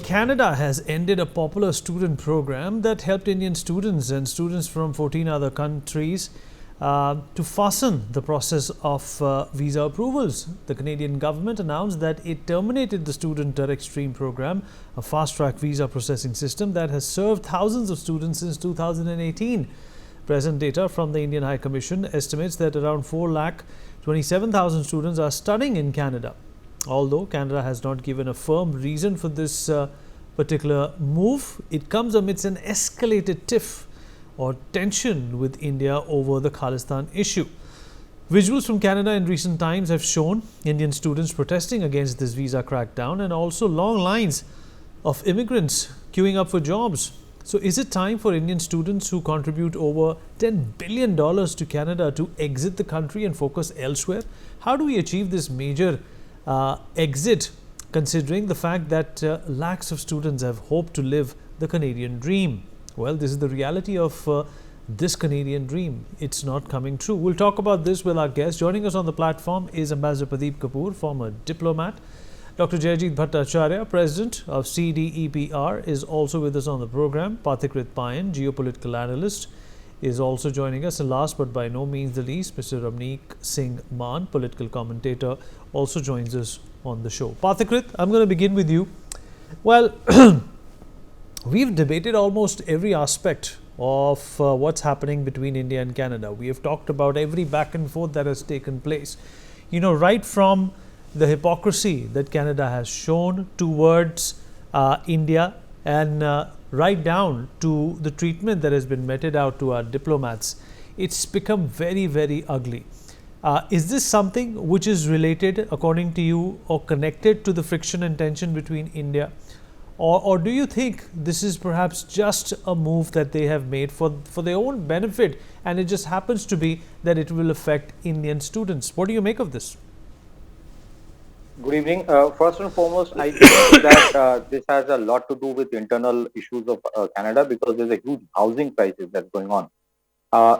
Canada has ended a popular student program that helped Indian students and students from 14 other countries to fasten the process of visa approvals. The Canadian government announced that it terminated the Student Direct Stream program, a fast-track visa processing system that has served thousands of students since 2018. Present data from the Indian High Commission estimates that around 4,27,000 students are studying in Canada. Although Canada has not given a firm reason for this particular move, it comes amidst an escalated tiff or tension with India over the Khalistan issue. Visuals from Canada in recent times have shown Indian students protesting against this visa crackdown and also long lines of immigrants queuing up for jobs. So is it time for Indian students who contribute over $10 billion to Canada to exit the country and focus elsewhere? How do we achieve this major exit, considering the fact that lakhs of students have hoped to live the Canadian dream? Well, this is the reality of this Canadian dream. It's not coming true. We'll talk about this with our guest. Joining us on the platform is Ambassador Pradeep Kapoor, former diplomat. Dr. Jayajit Bhattacharya, President of CDEPR, is also with us on the program. Pathikrit Payan, geopolitical analyst, is also joining us. And last but by no means the least, Mr. Ramneek Singh Maan, political commentator, also joins us on the show. Pathikrit, I'm going to begin with you. Well, we've debated almost every aspect of what's happening between India and Canada. We have talked about every back and forth that has taken place. You know, right from the hypocrisy that Canada has shown towards India and right down to the treatment that has been meted out to our diplomats, it's become very, very ugly. Is this something which is related, according to you, or connected to the friction and tension between India? Or do you think this is perhaps just a move that they have made for their own benefit, and it just happens to be that it will affect Indian students? What do you make of this? Good evening. First and foremost, I think that this has a lot to do with internal issues of Canada, because there's a huge housing crisis that's going on.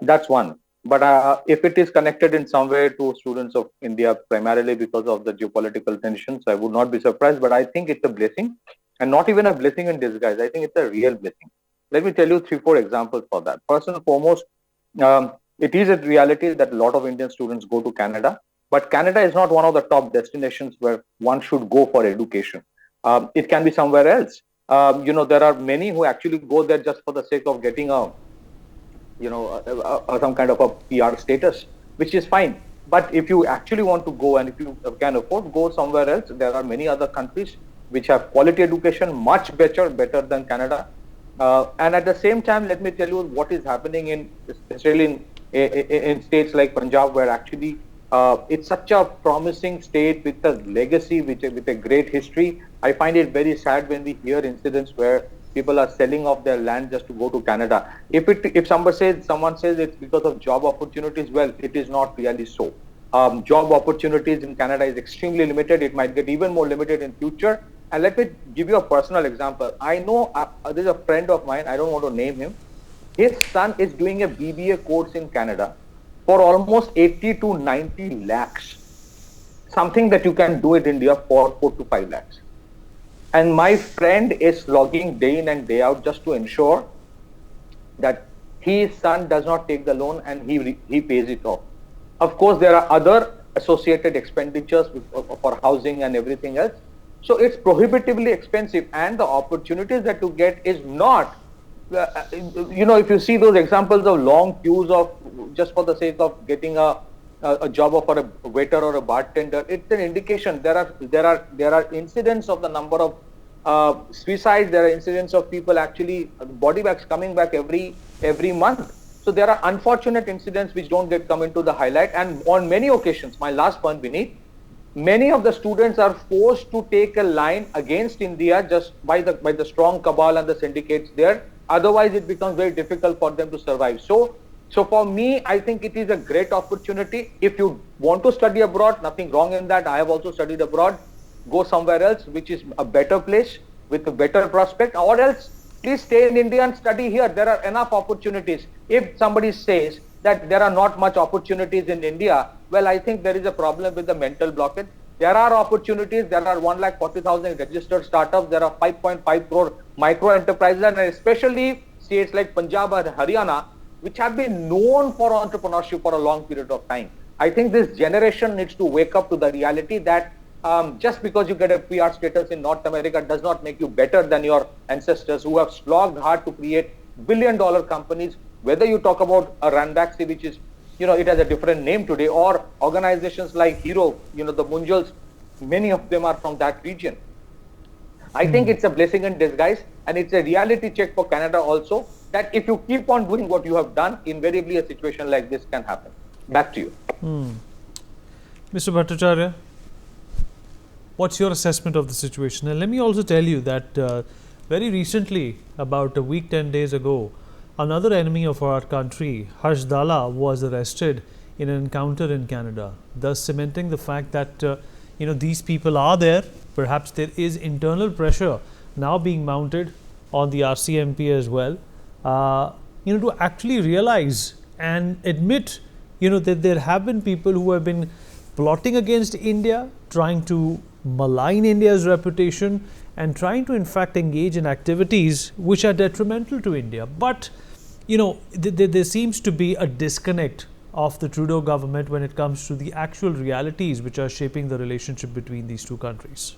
That's one. But if it is connected in some way to students of India, primarily because of the geopolitical tensions, I would not be surprised. But I think it's a blessing, and not even a blessing in disguise. I think it's a real blessing. Let me tell you 3-4 examples for that. First and foremost, it is a reality that a lot of Indian students go to Canada. But Canada is not one of the top destinations where one should go for education. It can be somewhere else. There are many who actually go there just for the sake of getting some kind of a PR status, which is fine. But if you actually want to go and if you can afford, go somewhere else. There are many other countries which have quality education much better than Canada. And at the same time, let me tell you what is happening especially in states like Punjab, where actually it's such a promising state with a legacy, with a great history. I find it very sad when we hear incidents where people are selling off their land just to go to Canada. If someone says it's because of job opportunities, well, it is not really so. Job opportunities in Canada is extremely limited. It might get even more limited in future. And let me give you a personal example. I know there's a friend of mine, I don't want to name him. His son is doing a BBA course in Canada for almost 80 to 90 lakhs, something that you can do in India for 4 to 5 lakhs. And my friend is logging day in and day out just to ensure that his son does not take the loan and he pays it off. Of course, there are other associated expenditures for housing and everything else. So it's prohibitively expensive, and the opportunities that you get is not if you see those examples of long queues of just for the sake of getting a job for a waiter or a bartender, it's an indication. There are incidents of the number of suicides. There are incidents of people actually body bags coming back every month. So there are unfortunate incidents which don't come into the highlight. And on many occasions, my last point, Vineet, many of the students are forced to take a line against India just by the strong cabal and the syndicates there. Otherwise, it becomes very difficult for them to survive. So for me, I think it is a great opportunity. If you want to study abroad, nothing wrong in that. I have also studied abroad. Go somewhere else, which is a better place with a better prospect. Or else, please stay in India and study here. There are enough opportunities. If somebody says that there are not much opportunities in India, well, I think there is a problem with the mental blockage. There are opportunities. There are 1,40,000 registered startups. There are 5.5 crore micro enterprises, and especially states like Punjab and Haryana, which have been known for entrepreneurship for a long period of time. I think this generation needs to wake up to the reality that just because you get a PR status in North America does not make you better than your ancestors who have slogged hard to create billion-dollar companies. Whether you talk about a Ranbaxy, which is, it has a different name today, or organizations like Hero, the Munjals, many of them are from that region. I think it's a blessing in disguise, and it's a reality check for Canada also, that if you keep on doing what you have done, invariably a situation like this can happen. Back to you. Mr. Bhattacharya, what's your assessment of the situation? And let me also tell you that very recently, about a week, 10 days ago, another enemy of our country, Harsh Dalla, was arrested in an encounter in Canada, thus cementing the fact that these people are there. Perhaps there is internal pressure now being mounted on the RCMP as well, to actually realize and admit that there have been people who have been plotting against India, trying to malign India's reputation, and trying to in fact engage in activities which are detrimental to India. But there seems to be a disconnect of the Trudeau government when it comes to the actual realities which are shaping the relationship between these two countries.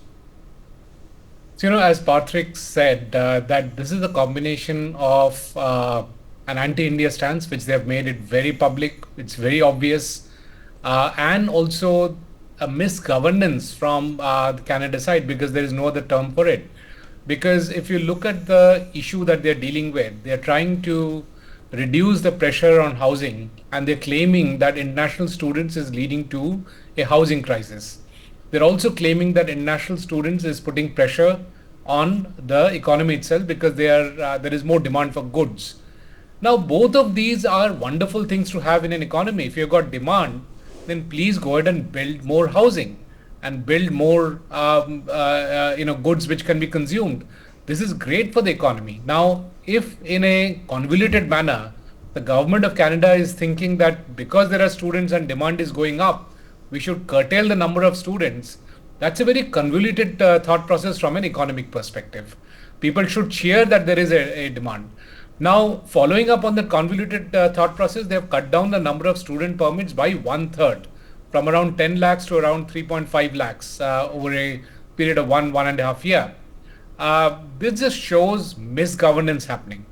So, as Patrick said, that this is a combination of an anti-India stance, which they have made it very public, it's very obvious, and also a misgovernance from the Canada side, because there is no other term for it. Because if you look at the issue that they're dealing with, they're trying to reduce the pressure on housing, and they're claiming that international students is leading to a housing crisis. They're also claiming that international students is putting pressure on the economy itself because there is more demand for goods. Now, both of these are wonderful things to have in an economy. If you've got demand, then please go ahead and build more housing and build more goods which can be consumed. This is great for the economy. Now, if in a convoluted manner, the government of Canada is thinking that because there are students and demand is going up, we should curtail the number of students, that's a very convoluted thought process from an economic perspective. People should cheer that there is a demand. Now, following up on the convoluted thought process, they have cut down the number of student permits by 1/3, from around 10 lakhs to around 3.5 lakhs over a period of 1.5 years. This just shows misgovernance happening.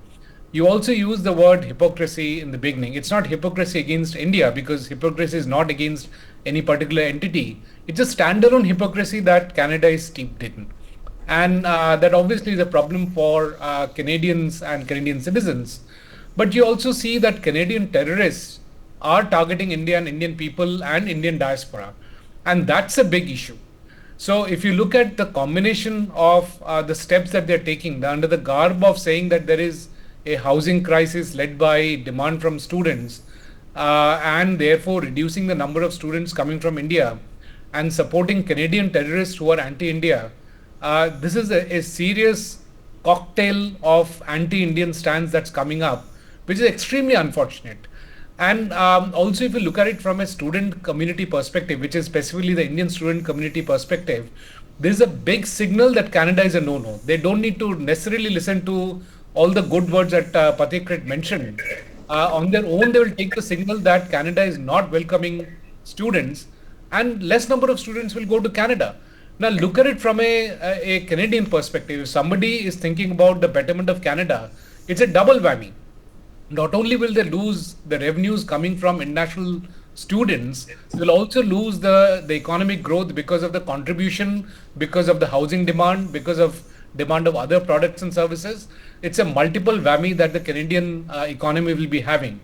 You also use the word hypocrisy in the beginning. It's not hypocrisy against India, because hypocrisy is not against any particular entity. It's a standalone hypocrisy that Canada is steeped in. And that obviously is a problem for Canadians and Canadian citizens. But you also see that Canadian terrorists are targeting India and Indian people and Indian diaspora. And that's a big issue. So if you look at the combination of the steps that they're taking under the garb of saying that there is a housing crisis led by demand from students, and therefore reducing the number of students coming from India and supporting Canadian terrorists who are anti-India, this is a serious cocktail of anti-Indian stance that's coming up, which is extremely unfortunate. And also, if you look at it from a student community perspective, which is specifically the Indian student community perspective, this is a big signal that Canada is a no-no. They don't need to necessarily listen to all the good words that Patrick mentioned. On their own, they will take the signal that Canada is not welcoming students, and less number of students will go to Canada. Now, look at it from a Canadian perspective. If somebody is thinking about the betterment of Canada, it's a double whammy. Not only will they lose the revenues coming from international students, they'll also lose the economic growth because of the contribution, because of the housing demand, because of demand of other products and services. It's a multiple whammy that the Canadian economy will be having.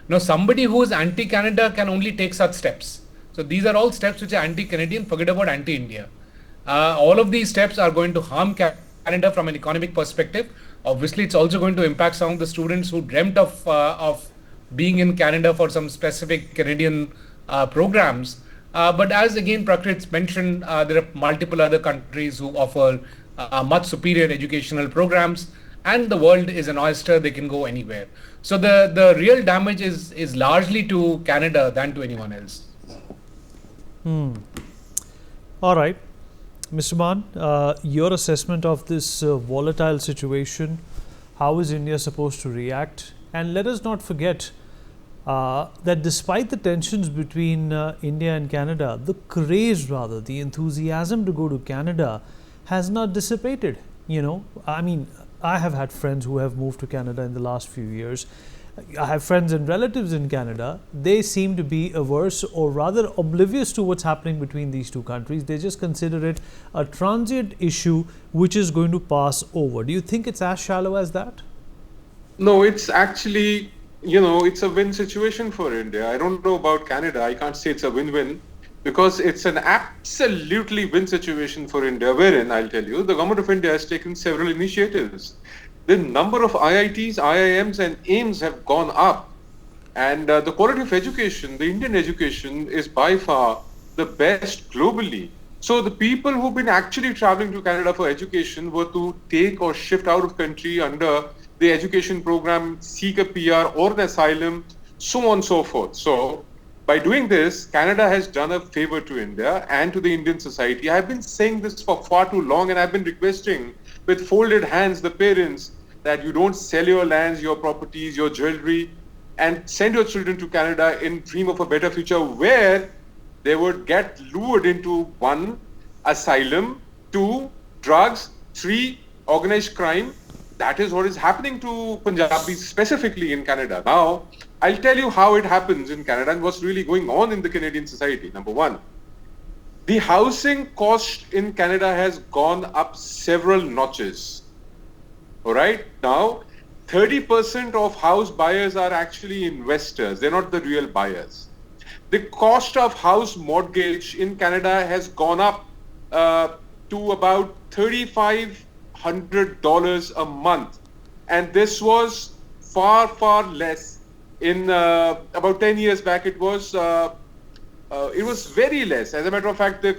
Now, somebody who is anti-Canada can only take such steps. So these are all steps which are anti-Canadian, forget about anti-India. All of these steps are going to harm Canada from an economic perspective. Obviously, it's also going to impact some of the students who dreamt of being in Canada for some specific Canadian programs. But as again Prakrit mentioned, there are multiple other countries who offer much superior educational programs, and the world is an oyster, they can go anywhere. So the real damage is largely to Canada than to anyone else. All right. Mr. Mann, your assessment of this volatile situation, how is India supposed to react? And let us not forget that despite the tensions between India and Canada, the craze, rather, the enthusiasm to go to Canada has not dissipated. I mean, I have had friends who have moved to Canada in the last few years. I have friends and relatives in Canada. They seem to be averse or rather oblivious to what's happening between these two countries. They just consider it a transient issue which is going to pass over. Do you think it's as shallow as that? No, it's actually, it's a win situation for India. I don't know about Canada. I can't say it's a win-win because it's an absolutely win situation for India, wherein, I'll tell you, the government of India has taken several initiatives. The number of IITs, IIMs and AIIMS have gone up. And the quality of education, the Indian education is by far the best globally. So the people who've been actually traveling to Canada for education were to take or shift out of country under the education program, seek a PR or an asylum, so on and so forth. So by doing this, Canada has done a favor to India and to the Indian society. I've been saying this for far too long, and I've been requesting with folded hands the parents that you don't sell your lands, your properties, your jewelry, and send your children to Canada in dream of a better future where they would get lured into 1, asylum, 2, drugs, 3, organized crime. That is what is happening to Punjabis specifically in Canada. Now, I'll tell you how it happens in Canada and what's really going on in the Canadian society. Number one, the housing cost in Canada has gone up several notches. All right. Now, 30% of house buyers are actually investors. They're not the real buyers. The cost of house mortgage in Canada has gone up to about $3,500 a month. And this was far, far less. In about 10 years back, it was very less. As a matter of fact, the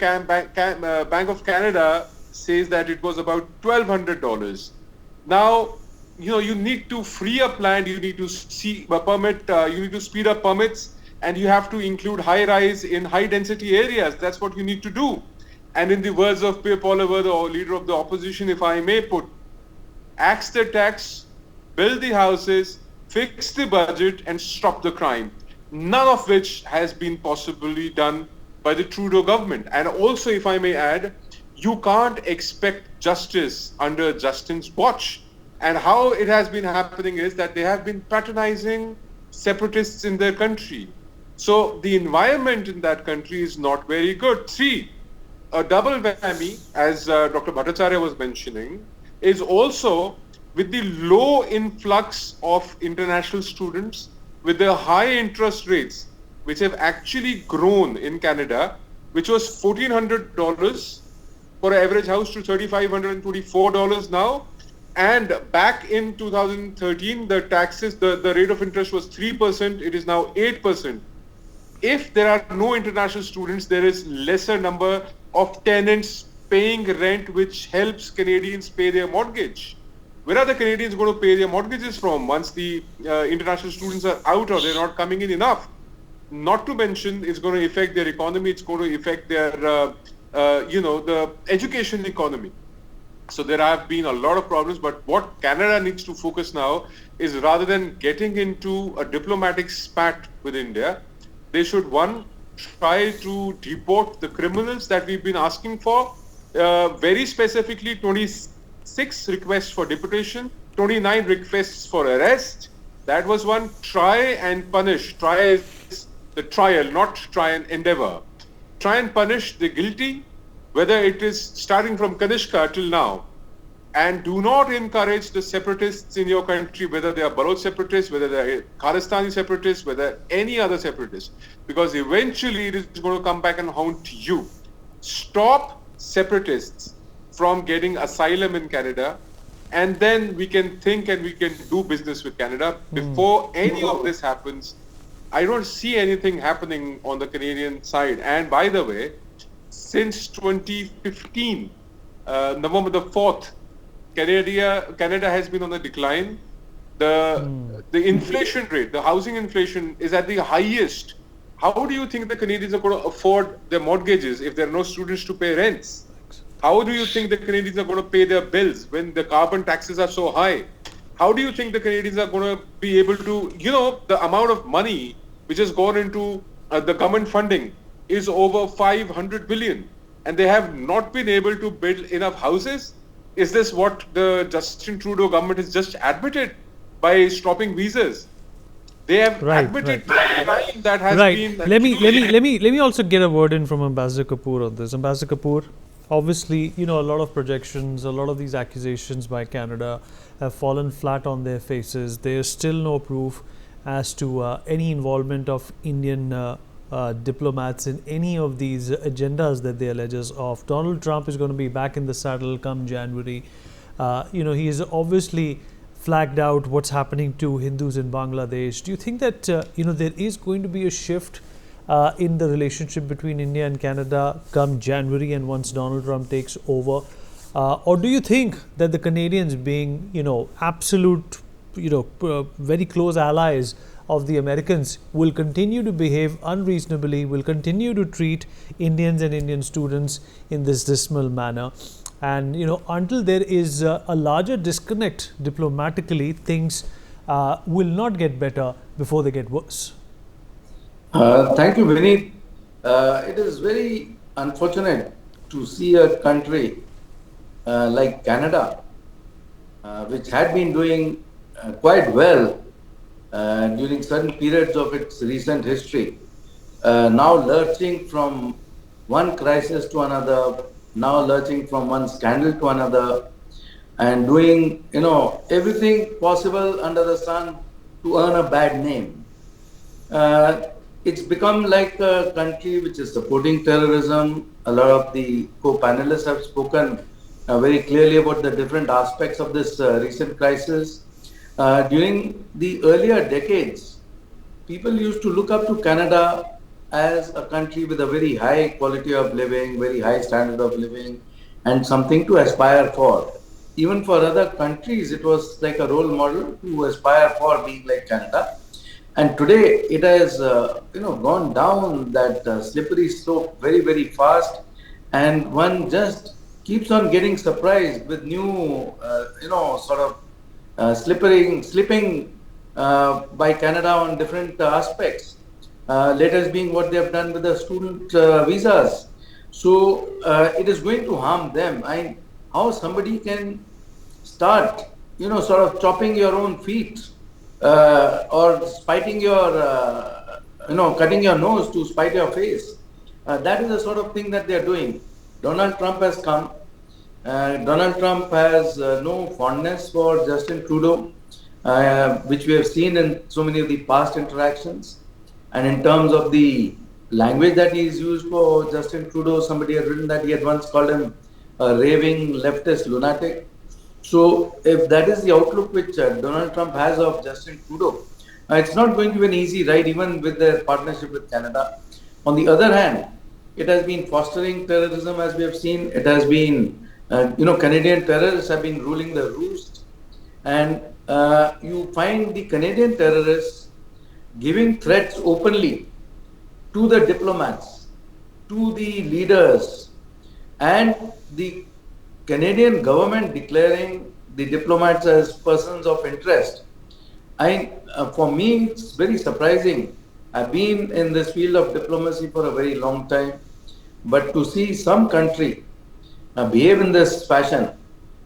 Bank of Canada says that it was about $1,200. Now, you need to free up land, you need to see a permit, you need to speed up permits, and you have to include high-rise in high-density areas. That's what you need to do. And in the words of Pierre Poilievre, the leader of the opposition, if I may put, axe the tax, build the houses, fix the budget, and stop the crime. None of which has been possibly done by the Trudeau government. And also, if I may add, you can't expect justice under Justin's watch. And how it has been happening is that they have been patronizing separatists in their country. So the environment in that country is not very good. 3, a double whammy, as Dr. Bhattacharya was mentioning, is also with the low influx of international students, with the high interest rates, which have actually grown in Canada, which was $1,400 for an average house to $3,524 now. And back in 2013, the taxes, the rate of interest was 3%. It is now 8%. If there are no international students, there is lesser number of tenants paying rent, which helps Canadians pay their mortgage. Where are the Canadians going to pay their mortgages from once the international students are out or they're not coming in enough? Not to mention, it's going to affect their economy. It's going to affect their, the education economy. So there have been a lot of problems, but what Canada needs to focus now is, rather than getting into a diplomatic spat with India, they should, one, try to deport the criminals that we've been asking for, very specifically 26 requests for deportation, 29 requests for arrest. That was one. Try and punish. Try is the trial, not try and endeavor. Try and punish the guilty, whether it is starting from Kanishka till now. And do not encourage the separatists in your country, whether they are Baloch separatists, whether they are Khalistani separatists, whether any other separatists, because eventually it is going to come back and haunt you. Stop separatists from getting asylum in Canada, and then we can think and we can do business with Canada. Before any of this happens, I don't see anything happening on the Canadian side. And by the way, since 2015, November the 4th, Canada has been on the decline. The inflation rate, the housing inflation, is at the highest how do you think the Canadians are going to afford their mortgages if there are no students to pay rents? How do you think the Canadians are going to pay their bills when the carbon taxes are so high? How do you think the Canadians are going to be able to, the amount of money which has gone into the government funding is over 500 billion, and they have not been able to build enough houses? Is this what the Justin Trudeau government has just admitted by stopping visas? They have admitted crime that has been. Let me also get a word in from Ambassador Kapoor on this. Ambassador Kapoor, obviously, a lot of projections, a lot of these accusations by Canada have fallen flat on their faces. There is still no proof as to any involvement of Indian diplomats in any of these agendas that they allege of. Donald Trump is going to be back in the saddle come January. He is obviously flagged out what's happening to Hindus in Bangladesh. Do you think that there is going to be a shift in the relationship between India and Canada come January and once Donald Trump takes over? Or do you think that the Canadians, being absolute very close allies of the Americans, will continue to behave unreasonably, will continue to treat Indians and Indian students in this dismal manner? And until there is a larger disconnect diplomatically, things will not get better before they get worse. Thank you, Vineet. It is very unfortunate to see a country like Canada, which had been doing quite well during certain periods of its recent history, now lurching from one crisis to another, now lurching from one scandal to another, and doing everything possible under the sun to earn a bad name. It's become like a country which is supporting terrorism. A lot of the co-panelists have spoken very clearly about the different aspects of this recent crisis. During the earlier decades, people used to look up to Canada as a country with a very high quality of living, very high standard of living, and something to aspire for. Even for other countries, it was like a role model to aspire for, being like Canada. And today, it has gone down that slippery slope very, very fast, and one just keeps on getting surprised with new, slipping by Canada on different aspects. Latest being what they have done with the student visas. So it is going to harm them. How somebody can start, chopping your own feet or spiting your, cutting your nose to spite your face. That is the sort of thing that they are doing. Donald Trump has come. Donald Trump has no fondness for Justin Trudeau, which we have seen in so many of the past interactions. And in terms of the language that he is used for Justin Trudeau, somebody had written that he had once called him a raving leftist lunatic. So if that is the outlook which Donald Trump has of Justin Trudeau, it's not going to be an easy ride, even with their partnership with Canada. On the other hand, it has been fostering terrorism, as we have seen. It has been, Canadian terrorists have been ruling the roost. And you find the Canadian terrorists giving threats openly to the diplomats, to the leaders, and the Canadian government declaring the diplomats as persons of interest. For me, it's very surprising. I've been in this field of diplomacy for a very long time, but to see some country behave in this fashion,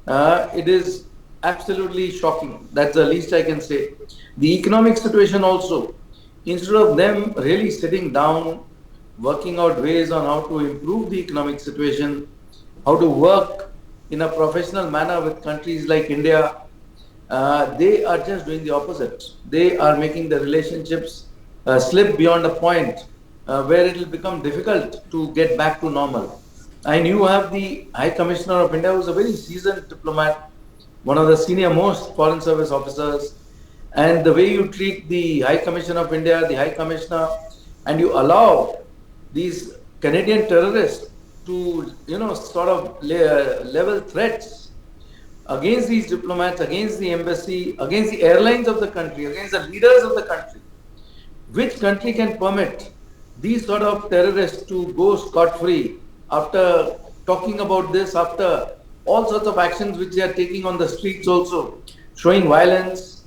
it is absolutely shocking. That's the least I can say. The economic situation also, instead of them really sitting down, working out ways on how to improve the economic situation, how to work in a professional manner with countries like India, they are just doing the opposite. They are making the relationships slip beyond a point where it will become difficult to get back to normal. And you have the High Commissioner of India, who is a very seasoned diplomat, one of the senior most foreign service officers, and the way you treat the High Commissioner of India, the High Commissioner, and you allow these Canadian terrorists to, level threats against these diplomats, against the embassy, against the airlines of the country, against the leaders of the country. Which country can permit these sort of terrorists to go scot-free after talking about this, after all sorts of actions which they are taking on the streets also, showing violence,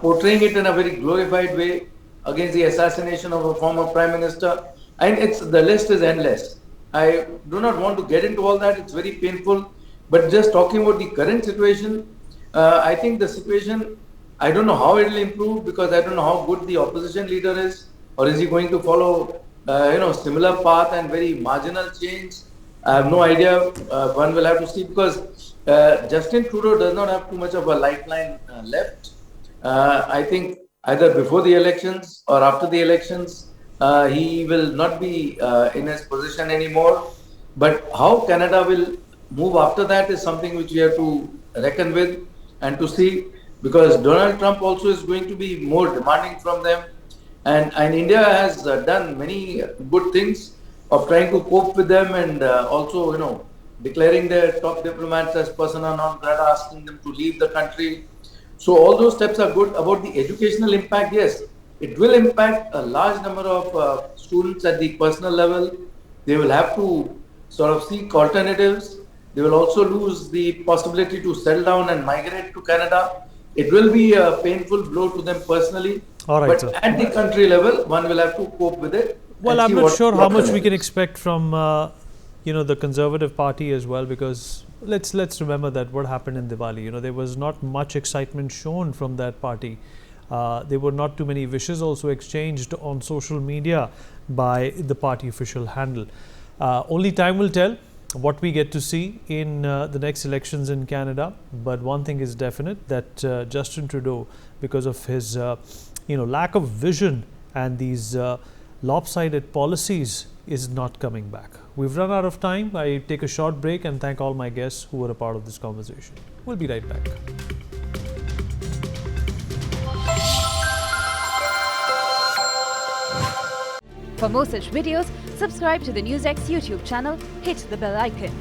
portraying it in a very glorified way against the assassination of a former prime minister. And the list is endless. I do not want to get into all that. It's very painful. But just talking about the current situation, I think the situation, I don't know how it will improve because I don't know how good the opposition leader is, or is he going to follow, similar path and very marginal change? I have no idea. One will have to see because Justin Trudeau does not have too much of a lifeline left. I think either before the elections or after the elections, he will not be in his position anymore. But how Canada will move after that is something which we have to reckon with and to see, because Donald Trump also is going to be more demanding from them. And India has done many good things of trying to cope with them and also, declaring their top diplomats as persona non grata, asking them to leave the country. So all those steps are good. About the educational impact, yes, it will impact a large number of students at the personal level. They will have to sort of seek alternatives. They will also lose the possibility to settle down and migrate to Canada. It will be a painful blow to them personally. All right, but sir. at the country level, one will have to cope with it. Well, I'm not sure how much we can expect from the Conservative Party as well, because let's remember that what happened in Diwali, there was not much excitement shown from that party. There were not too many wishes also exchanged on social media by the party official handle. Only time will tell what we get to see in the next elections in Canada. But one thing is definite, that Justin Trudeau, because of his lack of vision and these lopsided policies, is not coming back. We've run out of time. I take a short break and thank all my guests who were a part of this conversation. We'll be right back. For more such videos, subscribe to the NewsX YouTube channel, hit the bell icon.